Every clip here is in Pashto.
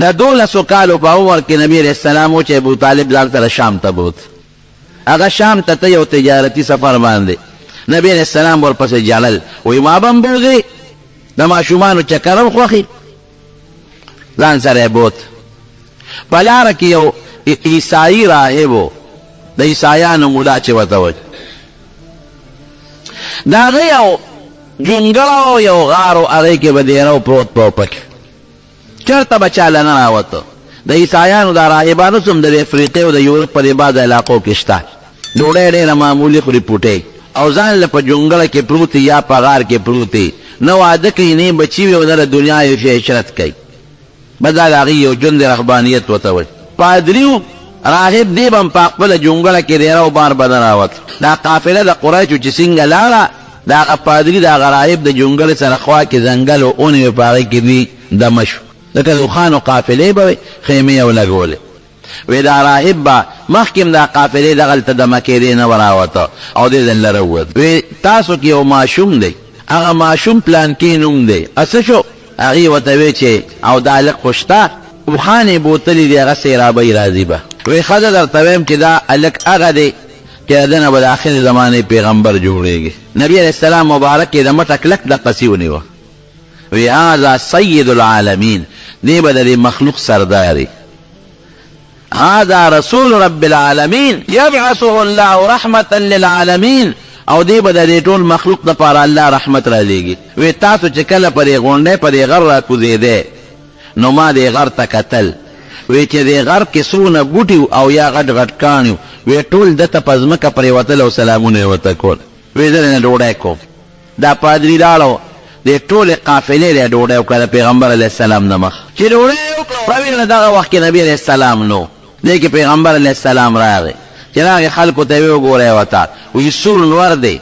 دا 12 کالو په عمر کې نبی علیہ السلام چې ابو طالب ځان سره شام ته بوت. هغه شام ته یو تجارتي سفر باندې نبی علیہ السلام ورپسې جړل، وی ما به هم بوځي د ماشومانو چکر هم خوښي، ځان سره بوت. په لاره کې یو عیسایي راهب و، د عیسایانو مولا چې ورته وایي، د هغه یو جونګړه او یو غار و، هغې کې به دیره پروت په پکې چېرته به چاله نه راوته. د عیسایانو دا راهبانو څه هم د افریقې او د یورپ په دې بعضو علاقو کې شته، ډوډۍ ډېره معمولي خوري پوټۍ، او ځان له په جونګړه کې پروت یا په غار کې پروت نه واده کوي نه بچي وي او نه د دنیا یو شی عشرت کوي. بس دا د هغې یو ژوند رهبانیت ورته وایي. پادري و راهب دی به هم په خپله جونګړه کې دیره او بار به نه راوت. دا قافله د قریشو چې څنګه لاړه، د هغه پادري د هغه راهب د جونګړې سره خوا کې ځنګل او اونې په هغې کې دوی دمه شو. لکه د اوښانو قافلې به وې، خیمې یې ولګولې. وی دا راهب به مخکې هم دا قافلې دغلته دمه کېدې نه وراوته او دې ځل لره ووت. وی تاسو کې یو ماشوم دی، هغه ماشوم پلانکي نوم دی، څه شو؟ هغې ورته وی چې او دا هلک خو شته، اوښانې بوتلې دي، هغه سیرابۍ راځي به. وی ښځه درته ویم چې دا هلک هغه دی چې د ده نه به د آخر زمانې پیغمبر جوړېږي. نبي علیه السلام مبارک یې د مټه کلک دقسې ونیوه. وی هذا سید العالمین، دی به د دې مخلوق سرداري. هذا رسول رب العالمین یبعثه الله رحمة للعالمین، او دی به د دې ټول مخلوق دپاره الله رحمت را لیږي. وی تاسو چې کله په دې غونډۍ په دې غر را کوزېدی نو ما دې غر ته کتل، وی چې دې غر کې څونه بوټي او یا غټ غټ کاڼي، وی ټول ده ته په ځمکه پرېوتل او سلامونه یې ورته کول. وی زه نه ډوډۍ کوم. دا پادري لاړو د ټولې قافلې دی ډوډۍ وکړه د پیغمبر علیه السلام نه مخ چې ډوډۍ وکړه. راویل نه دغه وخت کې نبي علیه السلام نو دی کې پیغمبر علیه السلام راغی چې راغی خلکو ته یې وګورئ ورته وایي سور نور دی،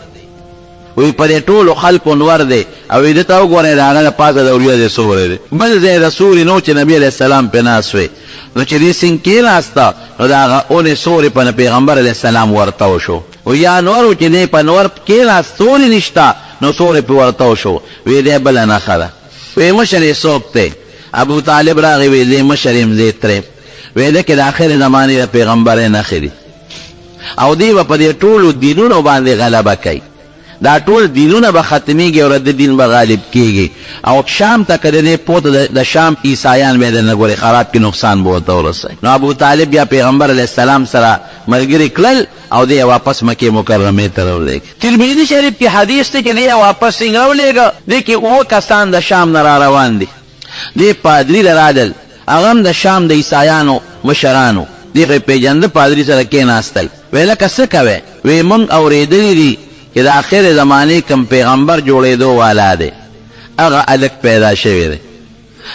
وایي په دې ټولو خلکو نور دی، او وایي ده ته وګورئ د هغه د پاسه د اوریا دی سوری دی. بل ځای د سوري نو چې نبي علیه السلام پې ناست وی، نو چې دې سیند کېناسته نو د هغه اونې سوري په پیغمبر علیه السلام ورتو شو. و یا نور و چې دی په نور کېناست سوري نشته نو سوري پې ورتو شو. وی دی بله نښه ده. وی مشر یې څوک دی؟ ابو طالب راغی وی دی مشر یم زه ترې. وی ده کې د آخر زمانې د پیغمبر نښې دي، او دی به په دې ټولو دینونو باندې غلبه کوي. دا ټول دینونه به ختمیږي او رد دین به غالب کېږي. او شام ته که د دې پوته د شام عیسایان به یې درنه ګورې خراب کړي، نقصان به ورته ورسوي. نو ابو طالب بیا پیغمبر علیه السلام سره ملګري کړل او دی واپس مکې مکرمې ته راولېږي. ترمذي شریف کې حدیث دی چې دی واپس څنګه راولېږه، دی کې 7 کسان د شام نه را روان دي. دی پادري له رادل، هغه هم د شام د عیسایانو مشرانو، دی خو یې پېژنده، پادري سره کېناستل. وی لکه څه کوې؟ وی مونږ اورېدلي دي چې د آخر زمانې کم پیغمبر جوړېدو والا دی، هغه هلک پیدا شوی دی،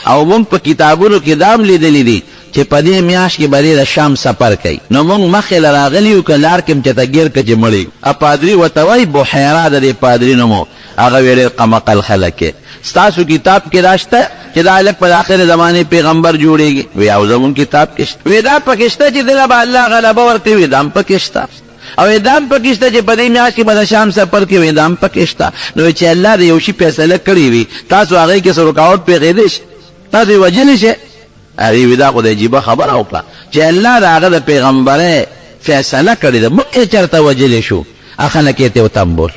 او مونږ په کتابونو کې دا هم لیدلي دي چې په دې میاشت کې به د شام سفر کوي. نو مونږ مخکې له راغلي یو که لار کې م چېرته ګیر که چې مړي. پادري ورته وایي بحیرا د دې پادري نوم و. هغه وی ډېر قمقل خلک یې. ستاسو کتاب کې دا شته چې دا هلک په آخر زمانې پیغمبر جوړېږي؟ وی او زمونږ کتاب کې شته. وی دا پکې شته چې دله به الله غلبه ورکوي؟ وی دا هم پکې شته. او دا هم پکې شته چې په دې میاشت کې به د شام سفر کوي؟ وی دا هم پکې شته. نو چې الله د یو شي فیصله کړې وي، تاسو هغې کې څه رکاوټ پرېښودی شئ، تاسو یې وجلی شئ. هغې وی دا خو د عجیبه خبره وکړه چې الله د هغه د پیغمبرۍ فیصله کړې ده، موږ یې چېرته وجلی شو؟ هغه خلک یې ته وتمبول.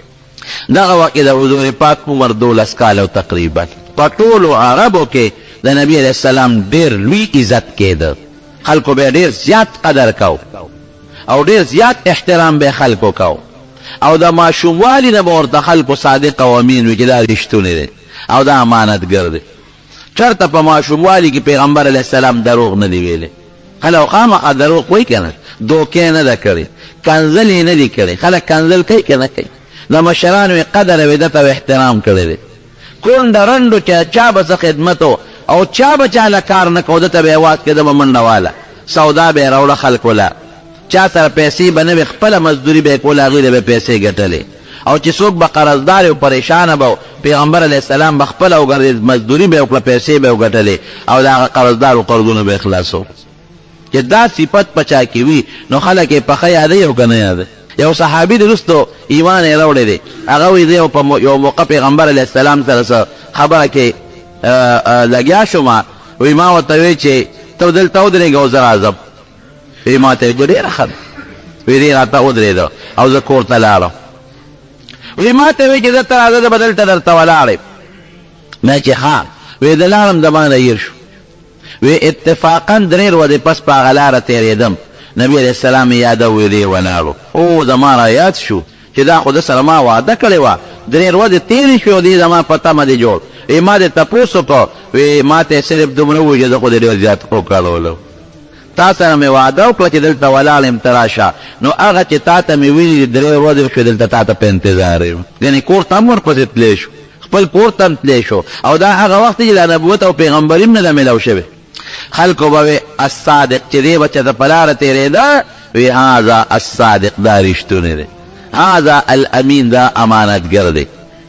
دغه وخت کې د حضور پاک عمر 12 کاله تقریبا. په ټولو عربو کې د نبي علیه السلام ډېر لوی عزت کېده، خلکو به ډېر زیات قدر کو او ډېر زیات احترام به خلکو کو، او د ماشوموالي نه به ورته خلکو صادق او امین وي چې دا رښتونی دی او دا امانتګر دی. چېرته په ماشوموالي کې پیغمبر علیه السلام دروغ نه دی ویلی. خلک خامخا دروغ وایي که نه، دوکې نه ده کړې، کنځل یې نه دی کړی. خلک کنځل کوي که نه کوي؟ د مشرانو یې قدر او عزت او احترام کړی دی. کونډه رنډو چا به څه خدمت او چا به چا له کار نه کو، ده ته به یې اواز کېده به منډه واله، سودا به یې راوړه خلکو له، چا سره پیسې به نه وي، خپله مزدوري به یې کوله، هغوی له به پیسې ګټلې. او چې څوک به قرضدار او پریشانه به پیغمبر علیه السلام به خپله وګرځېد، مزدوري به یې وکړه، پیسې به یې وګټلې، او د هغه قرضدارو قرضونه به یې خلاصو. چې دا صفت په چا کې وي نو خلک یې پخه یادوي او که نه یادوي. یو صحابي د وروستو ایمان یې راوړی دی، هغه وایي زه په یو موقع پیغمبر علیه السلام سره خبره کې لګیا شوم، وی ما ورته وی چې ته دلته ودرېږه او زه راځم. وی ما ته وی ډېره ښه ده. وی دی راته ودرېده او زه کور ته لاړم. وی ما ته وی چې زه ته راځه زه به دلته درته ولاړ یم. ما چې ښه. وی د لاړم د باندې هیر شو. وی اتفاقا 3 ورځې پس په هغه لاره تېرېدم. نبی علیه السلام یې یاده وی دی وناړو. او زما را یاد شو چې دا خو ده سره ما وعده کړې وه. 3 ورځې تېرې شوې او دی زما په تمه دی جوړ. وی ما دې تپوس وکړو. وی ما ته یې صرف دومره وویل چې زه خو دې ډېر زیات وکړولو. تا سره مې وعده وکړه چې دلته ولاړ یم ته راشه. نو هغه چې تا ته مې ویلي 3 ورځې شوې دلته تا ته په انتظار یم. یعنې کور ته هم ورپسې تللی شو، خپل کور ته هم تللی شو. او دا هغه وخت چې دا نبوت او پیغمبري هم نه ده میلاو شوې. خلکو به وی الصادق چې دی بچه ته په لاره تېرېده. وی هذا الصادق دا رښتونی دی. هذا الامین دا امانتګر دی.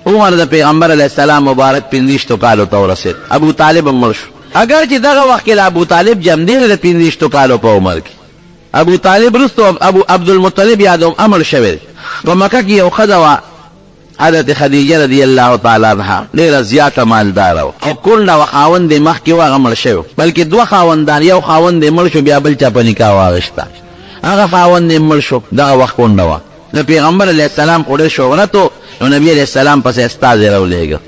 عمر د پیغمبر علیه السلام مبارک 15 کالو ته ورسېد. ابو طالب هم مړ شو. اگر چې دغه وخت کې د ابو طالب جمدیر د 15 کالو په عمر کې. ابو طالب وروسته ابو عبدالمطلب یادوم امر شوی. په مکه کې یو ښځه وه حضرت خدیجه رضی الله تعالی عنها، ډېره زیاته مالداره وه او کونډه وه. خاوند یې مخکې و هغه مړ شوی، بلکې 2 خاوندان، یو خاوند یې مړ شو بیا بل چا په نکاح واغېسته. هغه خاوند یې مړ شو، دغه وخت کونډه وه. د پیغمبر علیه السلام خو ډېر شهرت و. نو نبي علیه السلام پسې استازی راولېږه.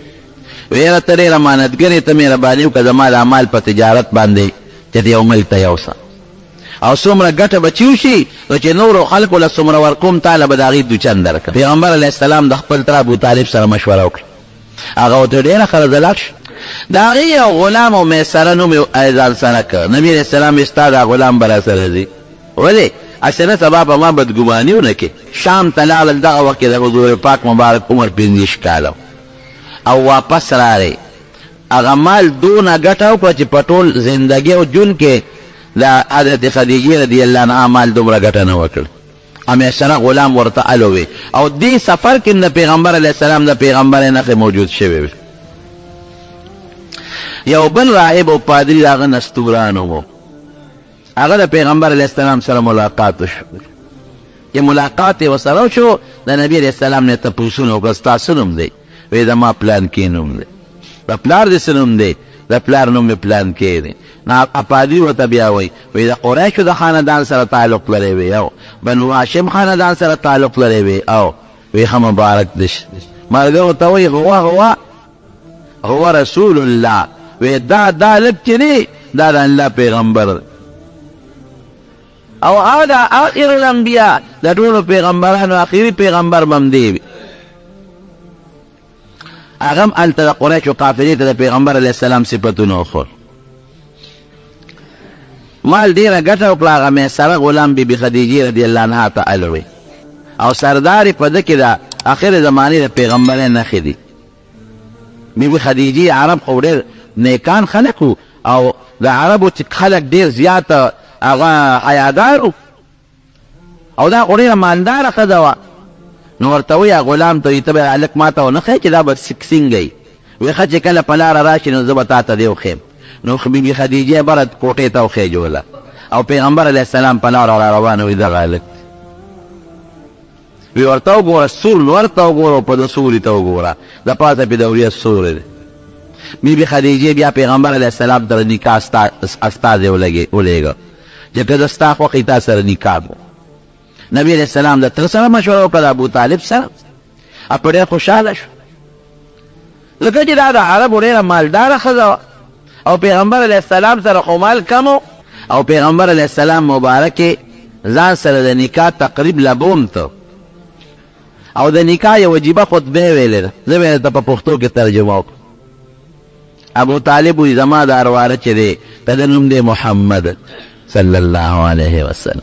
ویره ته ډېر امانتګرې ته مهرباني وکړه زما د اعمال په تجارت باندې چې د یو ملک ته یوسه او څومره ګټه به چې وشي نو چې نورو خلکو له څومره ورکوم تاله به د هغې دوچن درکړه. پیغمبر علیه السلام د خپل تره ابو طالب سره مشوره وکړه. هغه ورته ډېره ښه رضالات شو. د هغې یو غلام او میسره نوم یې ځان سره کړ. نبي علیه السلام یې ستا دا غلام به راسره ځي. ولې اسنه سبا په ما بدګماني ونه کې. شام ته لاړل. دغه وخت کې د حضور پاک مبارک عمر 15 کاله او واپس راغی. هغه مال دونه ګټه وکړه چې په ټول زندګۍ او ژوند کې د حضرت خدیجې رضی الله عنها مال دومره ګټه نه وکړ. همیشنه غلام ورته الوي او دې سفر کې د پیغمبر علیه السلام د پیغمبر نښې موجود شوی وي. یو بل راهب او پادري د هغه نستورانو و. هغه د پیغمبر علیه السلام سره ملاقات وشو. چې ملاقات یې ورسره وشو د نبي علیه السلام نه یې تپوسونه وکړه ستا څه نوم دی؟ وی د ما پلان کې نوم دی. د پلار دې څه نوم دی؟ د پلار نوم مې پلان کې دی. نو پادري ورته بیا وایي وی د قریشو د خاندان سره تعلق لري وی او بنو هاشم خاندان سره تعلق لري وی او وی ښه مبارک دش. ملګري ورته وایي هو رسول الله. وی دا لږ چې دی دا د الله پیغمبر دی او هذا آخر الانبیاء. د ټولو پیغمبرانو آخري پیغمبر به هم دی. هغه هم هلته د قریشو قافلې ته د پیغمبر علیه السلام صفتونه وښول. مال ډېره ګټه وکړه. هغه میسره غلام بیبي خدیجې رضی الله عنها ته الوی او سردار یې په ده کې د آخر زمانې د پیغمبرۍ نښې دي. بیبي خدیجې عرب خو ډېر نیکان خلک وو او د عربو خلک ډېر زیات هغه حیادار وو او دا خو ډېره مالداره ښځه وه. نو ورته وایي غلام ته ته به هلک ما ته ونه ښیې چې دا به څنګه یي. وایي ښه چې کله په لاره راشي نو زه به تا ته دې وښیم. نو بیبي خدیجې بره کوټې ته وخېجوله او پیغمبر علیه السلام په لاره را روانه وي دغه هلک وی ورته وګوره سور لور ته وګوره او په د سوري ته وګوره د پاسه پې د وریځ سوری دی. بیبي خدیجې بیا پیغمبر علیه السلام ته نکاح استازی ولېږه چې که زه ستا خوښ تا سره نکاح کوم. نبي علیه السلام د تره سره مشوره وکړه د ابو طالب سره او په ډېر خوشحاله شو ځکه چې دا د عربو ډېره مالداره ښځه وه او پیغمبر علیه السلام سره خو مال کم او پیغمبر علیه السلام مبارک ځان سره د نکاح تقریب لبوم ته او د نکاح یو وجیبه خطبه ویلې ده. زه به یې درته په پښتو کې ترجمه وکړم. ابو طالب وایي زما د ارواره چې دی د ده نوم دی محمد صلی الله علیه وسلم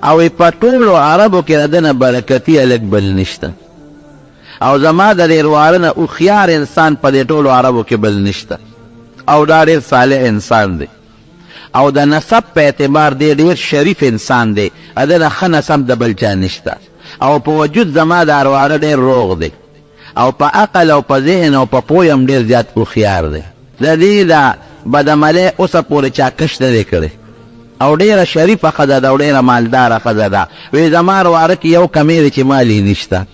او په ټولو عربو کې د ده نه برکتي هلک بل نشته او زما د دې ارواره نه هوښیار انسان په دې ټولو عربو کې بل نشته او دا ډېر صالح انسان دی او د نسب په اعتبار دی ډېر شریف انسان دی. د ده نه ښه نسب د بل چا نشته او په وجود زما د ارواره ډېر روغ دی او په عقل او په ذهن او په پوی هم ډېر زیات هوښیار دی. د دې د بدعملۍ اوسه پورې چا کش نه دی کړی او ډېره شریفه ښځه ده او ډېره مالداره ښځه ده. وایي زما ارواره کې یو کمی دی چې مال یې نشته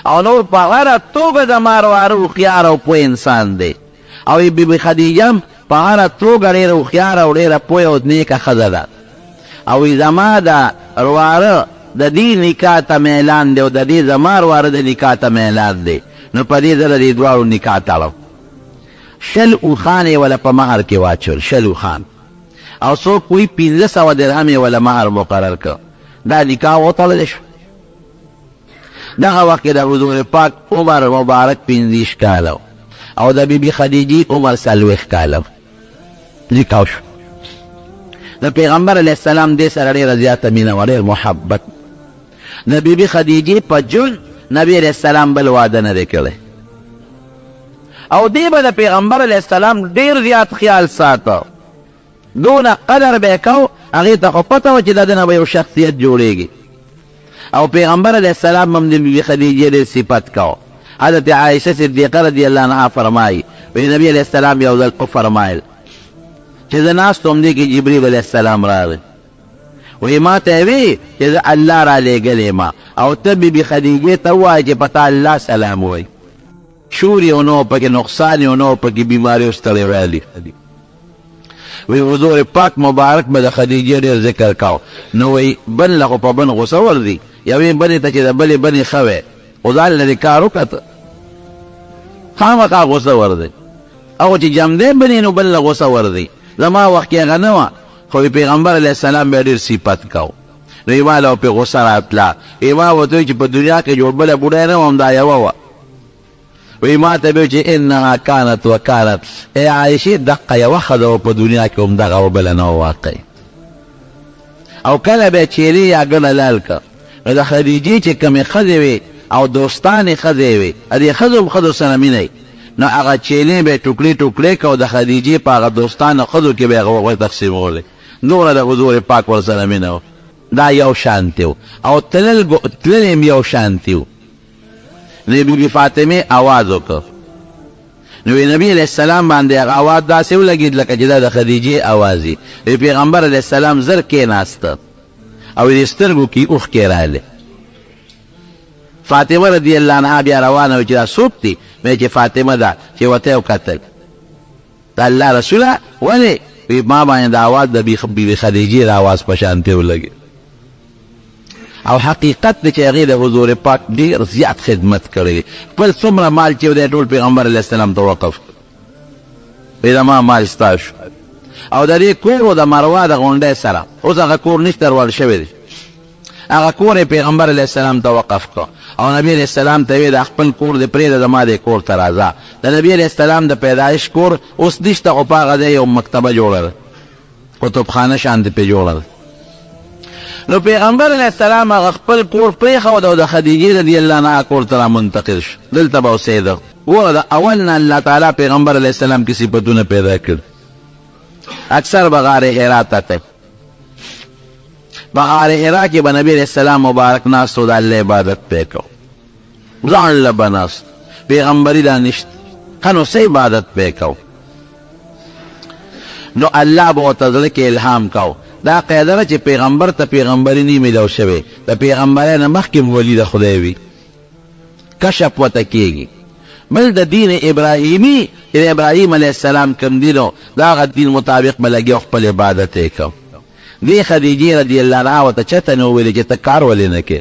او نور په هره توګه زما ارواره هوښیار او پوه انسان دی او بی خدیجه په هره توګه ډېره هوښیاره او ډېره پوهه او نیکه ښځه ده او زما د واره د دې نکاح ته میلان دی او د دې زما واره د نکاح ته میلان دی نو په دې ځله دې دواړو نکاح تړو 6 اوښان یې وله په مهر کې واچول 6 اوښان او څوک وایي 1500 درهم یې وله مهر مقرر کړ دا نکاح وتړلی شو دغه وخت کې د حضور پاک عمر مبارک 15 کاله او د بیبي خدیجې عمر 40 کاله نکاح شو د پیغمبر علیه السلام دې سره ډېره زیاته مینه وه ډېر محبت د بیبي خدیجې په جون نبی علیه السلام بل واده نه دی کړی او دې به د پیغمبر علیه السلام ډېر زیات خیال ساته دونه قدر به یې کو هغې ته خو پته وه چې د ده نه به یو شخصیت جوړېږي او پیغمبر علیه السلام هم د بیبي خدیجې ډېر صفت کو حضرت عایشه صدیقه رضی الله عنها فرمایي وایي نبي علیه السلام یو ځل وفرمایل چې زه ناست وم دې کې جبریل علیه السلام راغی وایي ما ته یې وی چې زه الله را لېږلی ما او ته بیبي خدیجې ته ووایه چې په تا الله سلام وایي شور یې ونه پکې نقصان یې ونه پکې بیماري ستړی ویلي وی حضور پاک مبارک به د خدیجې ډېر ذکر کو نو وی بن له خو په بن غوسه ورځي یوې بنې ته چې د بلې بنې ښه وی خو ځان له دې کار وکړه خامخا غوسه ورځي او چې جمدې بنې نو بل له غوسه ورځي زما وخت کې هغه نه وه خو پیغمبر علیه السلام به ډېر صفت کو نو یې ما له پې غوسه راتله یې ما ورته چې په دنیا کې جوړ بله بوډۍ نه وم دا یوه وه وی ما ته به چې انها کانت وکانت ای عایشې دقه یوه ښځه وه په دنیا کې هم دغه بله نه وه واقع او کله به چیرې یا ګڼه لال که نو د خدیجې چې کومې ښځې وې او دوستانې ښځې وې دې ښځو هم ښځو سره مینه نو هغه چیلې به یې ټوکړې ټوکړې که او د خدیجې په هغه دوستانو ښځو کې به یې هغه تقسیمولی دومره د حضور پاک ورسره مینه و دا یو شانتې و او تلل هم یو شانتې و نو بیبي فاطمې اواز وکړ نو نبي علیه السلام باندې هغه اواز داسې ولګېد لکه چې دا د خدیجې اواز وي پیغمبر علیه السلام زر کېناسته او د سترګو کې اوښکې راغلې فاطمه رضی الله عنها بیا روانه وه چې دا څوک دی مې چې فاطمه ده چې ورته یې وکتل د الله رسوله ولې وی ما باندې د اواز د بیبي خدیجې د اواز په شانتې ولګېد او حقیقت دی چې هغې د حضور پاک ډېر زیات خدمت کړی خپل څومره مال چې دی ټول پیغمبر علیه السلام ته وقف وی زما مال ستا شو او د دې کور و د مروه د غونډۍ سره اوس هغه کور نشته روال شوی دی هغه کور یې پیغمبر علیه السلام ته وقف کړ او نبی علیه السلام ته وی د خپل کور د پرېږده زما دې کور ته راځه د نبی علیه السلام د پیدایش کور اوس نشته خو په هغه ځای یو مکتبه جوړه ده کتبخانه شانتې پرې جوړه ده نو پیغمبر علیه السلام هغه خپل کور پرېښود او د خدیجې رضی الله عنها کور ته را منتقل شو دلته به اوسېده وه د اول نه الله تعالی پیغمبر علیه السلام کې صفتونه پیدا کړي اکثر به غار حرا ته تل په غار حرا کې به نبی علیه السلام مبارک ناست و د الله عبادت پې کو ځان له به ناست پیغمبري دا نشته ښه نو څه عبادت پې کو نو الله به ورته زړه کې الهام کو دا قاعده ده چې پیغمبر ته پیغمبري نه میلاو شوی د پیغمبرۍ نه مخکې ولی د خدای وي کشف ورته کېږي بل د دین ابراهیمي چې د ابراهیم علیه السلام کوم دین و د هغه دین مطابق به لګي او خپل عبادت یې کو دې خدیجې رضی الله عنها ورته چېرته نه وویلې چې ته کار ولې نه کې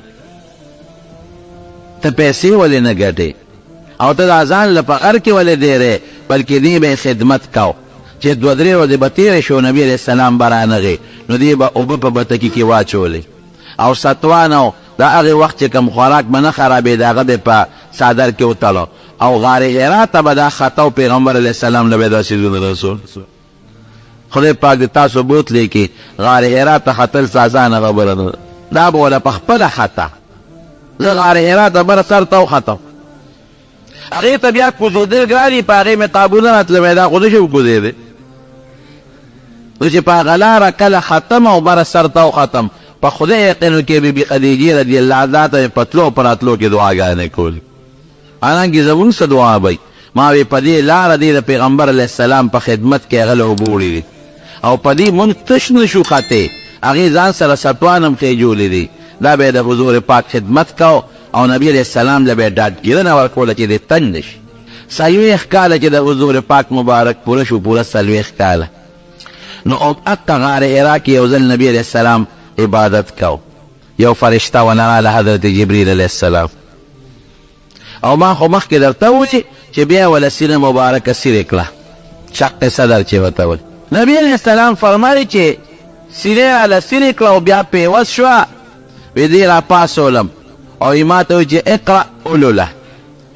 ته پیسې ولې نه ګټې او ته د ځان له فقر کې ولې ډېرې بلکې دې به خدمت کو چې دوه درې ورځې به تېرې شو نبي علیه السلام به رانغی نو دې به اوبه په بتکي کې واچولې او ستوانو د هغې وخت چې کوم خوراک به نه خرابېد هغه به په څادر کې وتړو او غار حرا ته به دا خطو پیغمبر علیه السلام له به دا څیزونه رسول خدای پاک د تاسو بوتلی کې غار حرا ته ختل سازانه خبره نه دا به وله په خپله خطه زه غار حرا ته بره سر ته وختم هغې ته بیا کوزېدل ګرانې په هغې مې تابونه راتللی دا خو نه شي وکوزېدی نو چې په هغه لاره کله ختم او بره سر ته وختم په خدای یقین کې بیبي خدیجې رضی الله عنها ته په تلو په راتلو کې دعاګانې کولې حالانکې زمونږ څه دعا به ما وی په دې لاره دې د پیغمبر علیه السلام په خدمت کې هغه له اوبه وړي او په دې مونږ تش نه شو ختې هغې ځان سره سټوان هم خېجولې دي دا به یې د حضور پاک خدمت کو او نبی علیه السلام له به یې ډاډګیرنه ورکوله چې دې تنګ نه شي سلویخ کاله چې د حضور پاک مبارک پوره شو، پوره سلویخ کاله. نو اقا غار حرا کې یو ځل نبی علیہ السلام عبادت کو. یو فرشته ونراله حضرت جبریل علیہ السلام، او ما خو مخکې درته وویل چې بیا وله سینه مبارکه سیرې کړه، شق صدر چې ورته ویل. نبی علیہ السلام فرمایي چې سینې راله سیرې کړه او بیا پیوس شوه. وی دې را پاسولم او ما ته ویل چې اقرأ اولوله.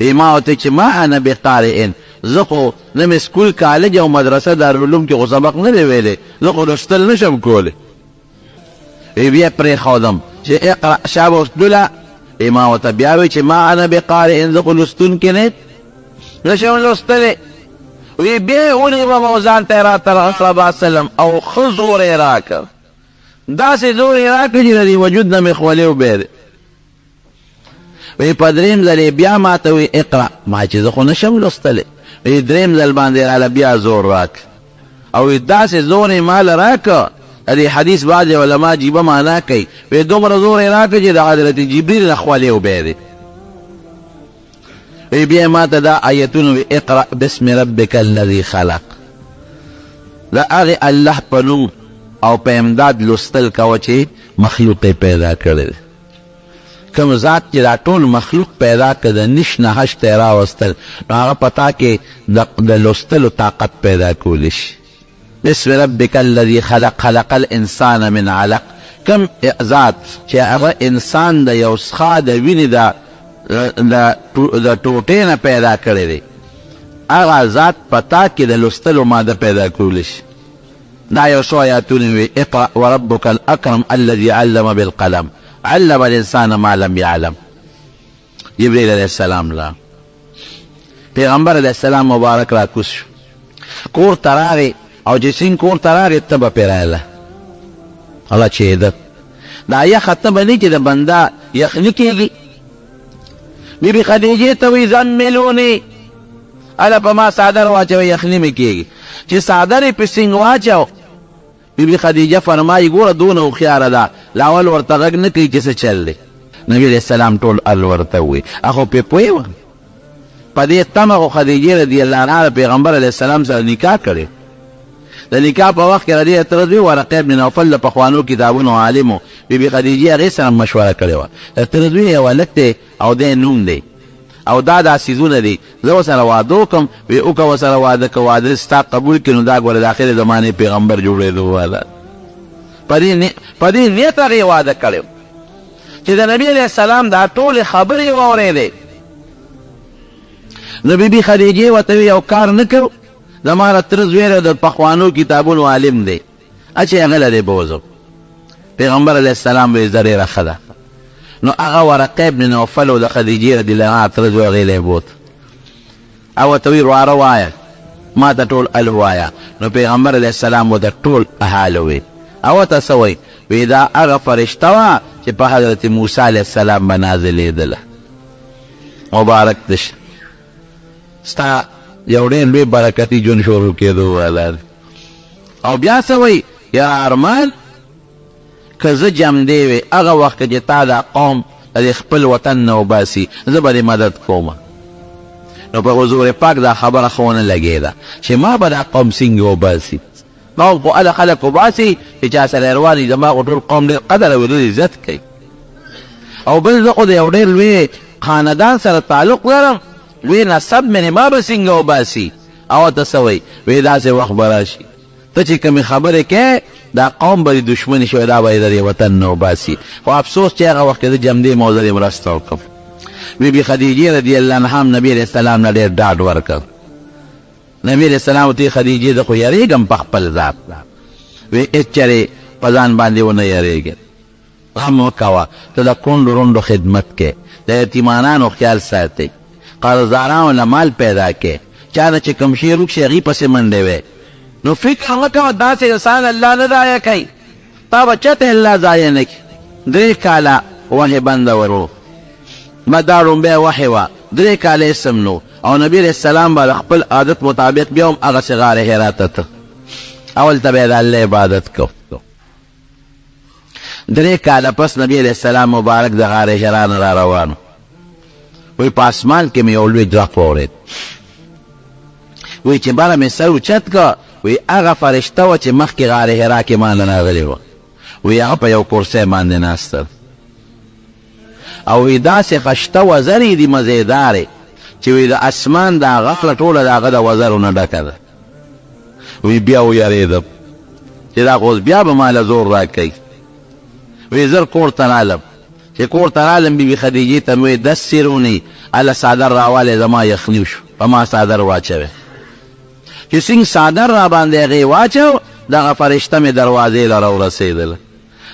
ما ورته چې ما انا بقارئ، زه خو نه مې سکول کالج او مدرسه دارالعلوم کې خو سبق نه دی ویلی، زه خو لوستل نشم کولی. بیا پرېښودم چې اقرأ شابه اسلوله. ما ورته بیا وی چې ما انا بقارئ، زه خو لوستونکی نه نشم لوستلی. وی بیا یې ونیوم او ځان ته یې راته رسول سلم او ښه زور یې راکړ، داسې زور یې راکړ چې د دې وجود نه مې خولې وبېدې. وی په درېیم ځل یې بیا ما ته وی اقرأ، ما چې زه خو نشم لوستلی. وی درېیم ځل باندې راله بیا زور راکړ او وی داسې زور یې ماله راکړ. د دې حدیث بعضې علما عجیبه معنا کوي، وی دومره زور یې راکړ چې د حضرت جبریل نه خولې وبېدې. وی بیا ما ته دا آیتونه وی اقرأ بسم ربک الذي خلق، د هغې الله په نوم او په امداد لوستل کوه چې مخلوق یې پیدا کړی دی. کوم ذات چې دا ټول مخلوق پیدا کړه د نش نه حش ته یې راوستل، نو هغه په تا کې د لوستلو طاقت پیدا کولی شي. بسم ربک الذي خلق، خلق الانسان من علق. کم ذات چې هغه انسان د یو څښا د وینې د ټوټې نه پیدا کړی دی، هغه ذات په تا کې د لوستلو ماده پیدا کولی شي. دا یو څو آیاتونه وي. اقرأ وربک الاکرم الذي علم بالقلم علم الانسان ما لم يعلم. جبریل علیہ السلام لا پیغمبر علیہ السلام مبارک را کوز شو، کور ته راغی او چې څنګه کور ته راغی تبه پرې راغله. الله چې عدت دا یخه تبه نه چې د بنده یخني کېږي. بیبي خدیجې ته وایي زملوني، هله په ما څادر واچوه یخني مې کېږي. چې څادر یې په سینګ واچو، بیبي خدیجه فرمایي ګوره دونه هوښیاره ده، لاول ورته غږ نه کوي چې څه چل دی. نبي علیه السلام ټول ال ورته ووایي. هغه پې پوه وه په دې تمه خو خدیجې رضي الله عنها د پیغمبر علیه السلام سره نکاح کړی. د نکاح په وخت کې رضی ترڅ وی ورقه ابن نوفل د پخوانو کتابونو عالمو بیبي خدیجې هغې سره مشوره کړې وه. ترڅ وی یو هلک دی او دی نوم دی او دا څیزونه دي، زه ورسره واده وکړم. وی وکړه ورسره واده که واده ستا قبول کړي نو دا ګوره د آخرې زمانې پیغمبر جوړېدو والا. په دې نیت هغې واده کړی چې د نبي علیه السلام دا ټولې خبرې واورېدې. نو بیبي خدیجې ورته وی یو کار نه کوو، زما را تره زوی د پخوانو کتابونو عالم دی، اچې هغه لرې بوځم. پیغمبر علیه السلام وی زه ډېره ښه ده. نو هغه ورقه ابن نوفل او د خدیجې رضی الله عنها تره زوی هغې له یې بوت او ورته وی رواره وایه، ما ته ټول ال ووایه. نو پیغمبر علیه السلام ورته ټول حاله وی. او ورته څه وی؟ وی دا هغه فرشته وه چې په حضرت موسی علیه السلام به نازلېدله. مبارک دې شه، ستا یو ډېر لوی برکتي ژوند شروع کېدو والا. او بیا څه وی؟ یا ارمان که زه جمدې وې هغه وخت چې تا دا قوم د خپل وطن نه وباسي، زه به دې مدد کوم. نو په حضور پاک دا خبره خو ونه لګېده چې ما به دا قوم څنګه وباسي. ما خو هله خلک وباسي چې چا سره روان وي، زما خو ټول قوم ډېر قدر او عزت کوي. او بل زه خو د یو ډېر لوی خاندان سره تعلق لرم، لوی نسب مې ما به څنګه وباسي. او ته څه وایي؟ وایي داسې وخت به راشي ته چې کومې خبرې کوې دا قوم به د دشمني شوی، دا به یې د دې وطن نه وباسي. خو افسوس چې هغه وخت کې د جمدې ما زه دې مرسته وکړم. بیبي خدیجې رضي الله عنها نبي علیه السلام نه ډېر ډاډ ورکړ. نبي علیه السلام ورته خدیجې زه خو یېرېږم په خپل ذات. وی هېڅ چېرې په ځان باندې ونه یېرېږې، غم مه کوه، ته د کونډو رونډو خدمت کې، د یتیمانانو خیال ساتئ، قرضدارانو له مال پیدا کې، چا نه چې کوم شی روکشي هغې پسې منډې وی. نو فکر مه کوه داسې انسان الله نه ضایع کوي، تا به چاته الله ضایع نه کړي. 3 کاله وحې بنده ورو، دا لومبی وحې وه، 3 کاله اسم نو. او نبي علیه السلام به د خپل عادت مطابق بیا هم هغسې غار حرا ته ته اول ته به یې د الله عبادت کو. 3 کاله پس نبي علیه السلام مبارک د غار حرا نه را روانو. وی په اسمان کې مې یو لوی غږ واورېد، وی چې بره مې سر اوچت که وی هغه فرشته وه چې مخکې غار حرا کې ما نه راغلې وه وی هغه په یو کرسی باندې ناسته او وی داسې خشته وزرې دي مزېدارې چې وی د اسمان دا غفله ټوله د هغه د وزرو نه ډکه ده وی بیا ویرېدم چې دا خو بیا به ماله زور راکوي وی زر کور ته رالم چې کور ته رالم بیبي خدیجې ته مې وی دسرونی هله څادر راوالی زما یخني وشو په ما څادر واچوې چې څنګه څادر را باندې هغې واچو دغه فرشته مې دروازې له راورسېدله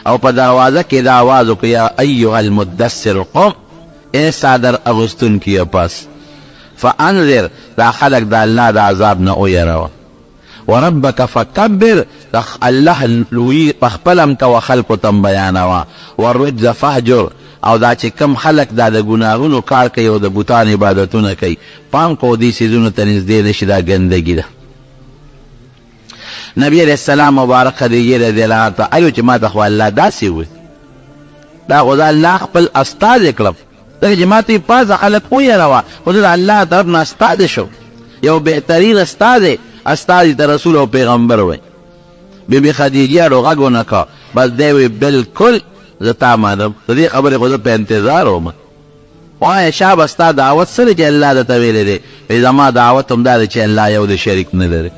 او په دروازه کې دا آواز وکړو یا ایها المدثر قم ای څادر اغوستونکي پاس فانذر دا خلک د الله د عذاب نه ویروه وربک فکبر الله لوی پخپل هم کوه خلکو ته بیانوه والرجز فهجر او دا چې کم خلک دا د ګناهونو کار کوي او د بوتان عبادتونه کوي پام کو دې څیزونو ته نږدې نشي دا ګندګي ده نبی علیہ السلام مبارک خدیجې رضی الله عنها ته ایو چې ما ته خو الله داسې وي دا خو د الله خپل استازی کړم ځکه چې ما ته یې پازه خلک ویروه خو د الله طرف نه استازی شو یو بهترین استازی ته رسول او پیغمبر وی بیبي خدیجه رو غږ ونه که بس دی وی بلکل زه تا منم د دې خبرې خو زه په انتظار وم وایه شابه ستا دعوت څه دی چې الله درته ویلی دی وی زما دعوت هم دا دی چې الله یو د شریک نه لري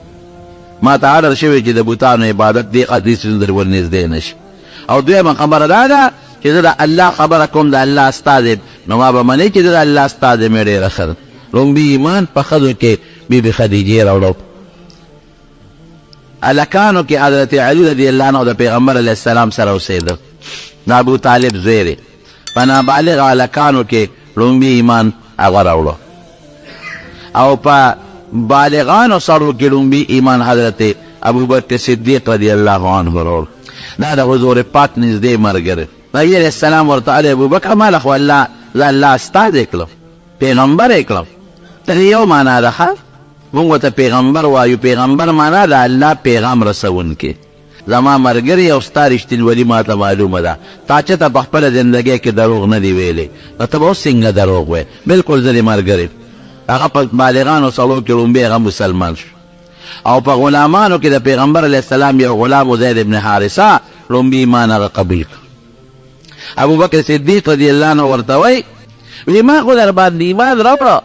ما ته عرض شوی چې د بوتانو عبادت دې حدیث در ورنږدې نشي او دویمه خبره دا ده چې زه د الله خبره کوم د الله استازی نو ما به منې چې زه د الله استازی مې ډېره ښه ده لومبي ایمان په ښځو کې بیبي خدیجې راوړو الکانو کې حضرت علی رضی الله عنه د پیغمبر علیه السلام سره اوسېده د ابو طالب زوی دی په نابالغ الکانو کې لومبي ایمان هغه راوړو او په بالغانو سرو کې لومبي ایمان حضرت ابوبکر صدیق رضی الله عنه راوړ دا د حضور پاک نږدې ملګری نبي علیه السلام ورته ویل ابوبکر ما له خو الله زه الله استازی کړم پیغمبر یې کړم ته یو معنا ده ښه مونږ ته پیغمبر وایو پیغمبر معنا د الله پیغام رسونکی زما ملګری او ستا رښتینولي ما ته معلومه ده تا چې ته په خپله زندګۍ کې دروغ نه دی ویلی نو ته به اوس څنګه دروغ وایې بلکل زه دې ملګری هغه په بالغانو سړو کې لومبی هغه مسلمان شو او په غلامانو کې د پیغمبر علیه السلام یو غلام زید ابن حارثه لومبي ایمان هغه قبول کړ ابوبکر صدیق رضی الله عنه ورته وایي ما خو در باندې ایمان راوړه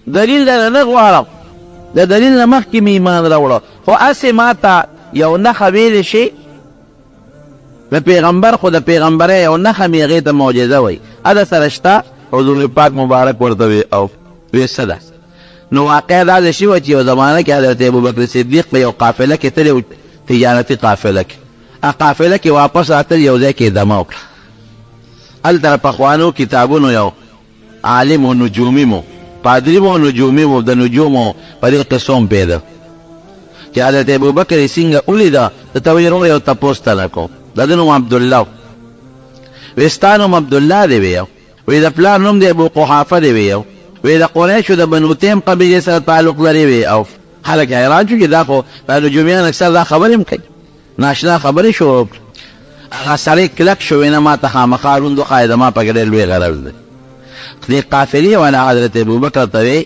دلیل در نه غواړم د دلیل نه مخکې مې ایمان راوړه خو هسې ما ته یو نښه ویلی شي د پیغمبر خو د پیغمبرۍ یو نښه مې هغې ته معجزه وایي هده سره شته حضور پاک مبارک ورته وی او وی څه ده نو واقع دا داسې وه چې یو زمانه کې حضرت ابوبکر صدیق په یو قافله کې تللی و تجارتي قافله کې هغه قافله کې واپس راتل یو ځای کې دمه وکړه هلته پخوانو کتابونو یو عالم و نجومي مو پادری مو نجومي مو د نجومو په دې قصو هم پیدا چې حضرت ابوبکر یې څنګه ولیده د ته ویې وروړه یو تپوس تله کوم د ده نوم عبدالله وی ستا نوم عبدالله دی ویو وی د پلار نوم دی ابو قحافه دی ویو وی د قریشو د بنو تیم قبیلې سره تعلق لري وی او خلک حیران شو چې دا خو نجومیان اکثر دا خبرې هم کوي ناشنا خبرې شروع هغه سړی کلک شو وی نه ما ته خامخا روند وښایه د ما په کې ډېر لوی غرض دی دې قافلې ونه حضرت ابوبکر ته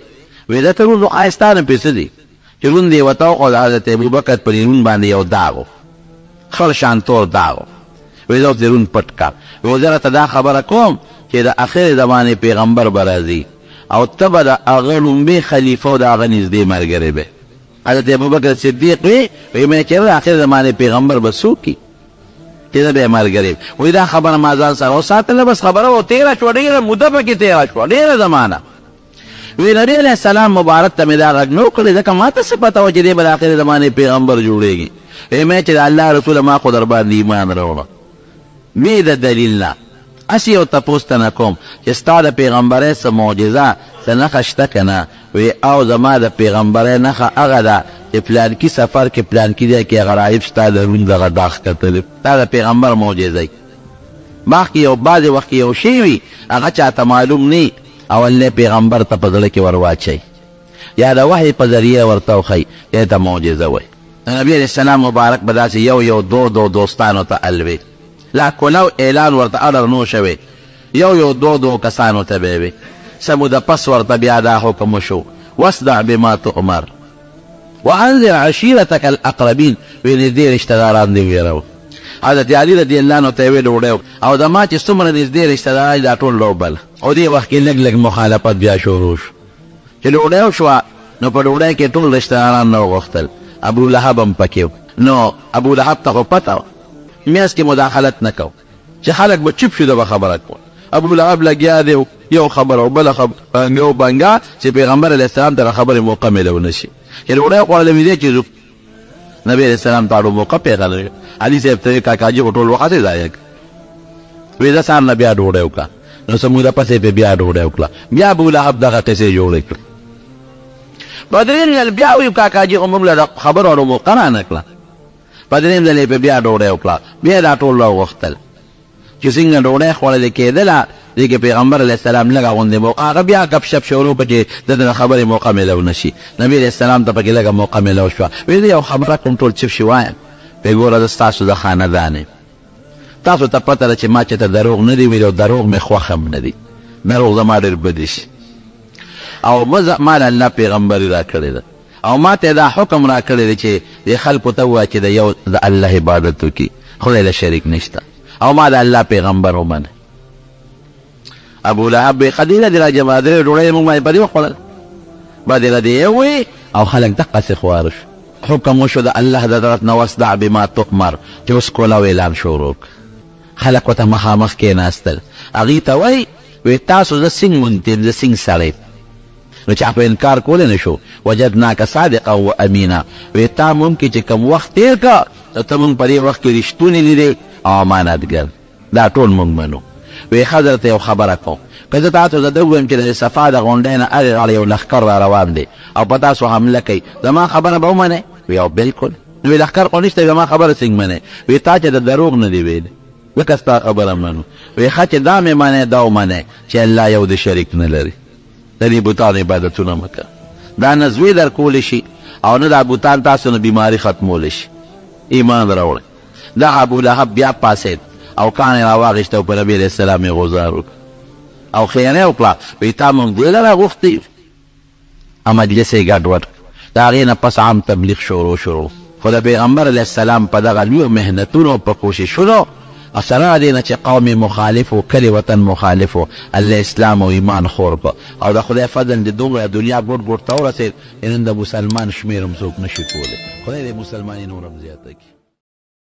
وی ده ته روند وښایسته نه پې څه دي چې روند یې ورته وکړو د حضرت ابوبکر په روند باندې یو داغ و خړ شان تور داغ و وی ده ورته روند پټ کړ وی زه راته دا خبره کوم چې د اخر زمانې پیغمبر به راځي او ته به د هغه لومبي خلیفه او د هغه نږدې ملګری به حضرت ابوبکر صدیق وی مې چې د اخر زمانې پیغمبر به څوک وي چې زه به یې ملګری وی دا خبره ما ځان سره وساتله بس خبره و تېره شوه ډېره موده پکې تېره شوه ډېره زمانه وی نبي علیه السلام مبارک ته مې دا غږ نه وکړی ځکه ما ته څه پته وه چې دی به د اخر زمانې پیغمبر جوړېږي وی مې چې د الله رسوله ما خو در باندې ایمان راوړه مې د دلیل نه اسی یو تپوس ته نه کوم چې ستا د پیغمبرۍ څه معجزه څه نښه شته که نه وی او زما د پیغمبرۍ نښه هغه ده چې پلانکي سفر کې پلانکي ځای کې هغه راهب ستا د روند دغه داغ کتلی دا د پیغمبر معجزه مخکې یو بعضې وخت یو شی وي هغه چاته معلوم نه اول پیغمبر ته په زړه کې ور واچوي یا د وحی په ذریعه ورته وښیي یا ته معجزه وایي د نبي علیه السلام مبارک به داسې یو دو دوستانو ته الوي لا کولو اعلان ورته اړر نو شوی یو دو کسانو ته به وي څه موده پس ورته بیا دا حکم وشو واصدع بما تؤمر وانذر عشيرتك الاقربين ونذير اشتداران دي ويرو حضرت علي رضی الله عنه ته وی ډوډۍ او د ما چې څومره نږدې رشتہ داران دا ټول لوبل او دې وخت کې لږ لږ مخالفت بیا شروع شو چې ډوډۍ شوه نو په ډوډۍ کې ټول رشتہ داران نه وغوښتل ابو لهب هم پکې نو ابو لهب ته خو پته وه میاس کې مداخلت نه کو چې خلک به چپ شو د به خبره کول ابو لهب لګیا دی یو خبره او بله خبره او بنګا چې پیغمبر علیه السلام ته خبرې موقع میلو نه شي چې ډوډۍ خوړلی مې دی چې نبی علیه السلام ته موقع پیغله علي صاحب ته کاکاجي خو ټول وخت یې ضایع کړ وایي زه سهار نه بیا ډوډۍ وکړه نو څه موده پسې پې بیا ډوډۍ وکړه بیا ابو لهب دغه قصې جوړې کړې په درېیم ځل بیا وایي کاکاجي خو موږ له خبرو موقع را نه کړه په درېیم ځل یې پې بیا ډوډۍ وکړه بیا دا ټول راوغوښتل چې څنګه ډوډۍ خوړلې کېدله دې کې پیغمبر علیه السلام لږه غوندې موقع هغه بیا گپ شپ شروع په چې د د خبرې موقع میلو نه شي نبي علیه السلام ته پکې لږه موقع میلو شوه وایي زه یو خبره کوم ټول چپ شي وایم پې ګوره زه ستاسو د خاندان یم تاسو ته پته ده چې ما چې ته دروغ نه دي ویلي او دروغ مې خوښ هم نه دي دروغ زما ډېر بدې شي او ما له الله پیغمبري را کړې ده او ما ته دا حکم را کړی دی چې دې خلکو ته ووایه چې د یو د الله عبادت وکړي خدای له شریک نشته او ما د الله پیغمبر ومنه ابو لهب وی قدیله دې را جمع درې ډوډۍ موږ باندې په دې وخوړل بدله دې ووی او خلک دقسې خواره شو حکم وشو د الله د طرف نه واصدع بما تؤمر چې اوس کولاو اعلان شروع خلک ورته مخامخ کېناستل هغې ته وایي تاسو زه سینګ منتیم زه سینګ سړی نو چا په انکار کولی نه شو وجدناک صادقا و امینا وی تا ممکن چې کوم وخت تیر که ته مونږ په دې وخت کې رښتونې لیدې او امانتګر دا ټول مونږ منو وی ښه درته یو خبره کوم که زه تاسو ته ده ووایم چې د صفا د غونډۍ نه هرې غاړې یو لښکر را روان دی او په تاسو حمله کوي زما خبره به ومنئ وی او بلکل نو وی لښکر خو نشته زما خبره څنګه منئ وی تا چې د دروغ نه دی ویلی ځکه ستا خبره منو وی ښه چې دا مې منئ دا ومنئ چې الله یو د شریک نه لري د دې بوتانو عبادتونه مه کوه دا نه زوی در کولی شي او نه دا بوتان تاسو نه بیماري ختمولی شي ایمان راوړئ دا ابو لهب بیا پاسېد او کاڼی راواغېسته او په نبي علیه السلام یې غوزار وکړه او خیانه وکړه وایي تا مونږ دې له راغوښتي او مجلس یې ګډوډ د هغې نه پس عام تبلیغ شروع خو د پیغمبر علیه السلام په دغه لویو محنتونو په کوششونو او سره دې نه چې قوم مخالف و کلي وطن مخالف و الله اسلام او ایمان خور په او د خدای فضل د دومره دنیا ګوټ ګوټ ته ورسېد نن د مسلمان شمېر هم څوک نشي کولی خدای دې مسلماني نور هم زیاته کړي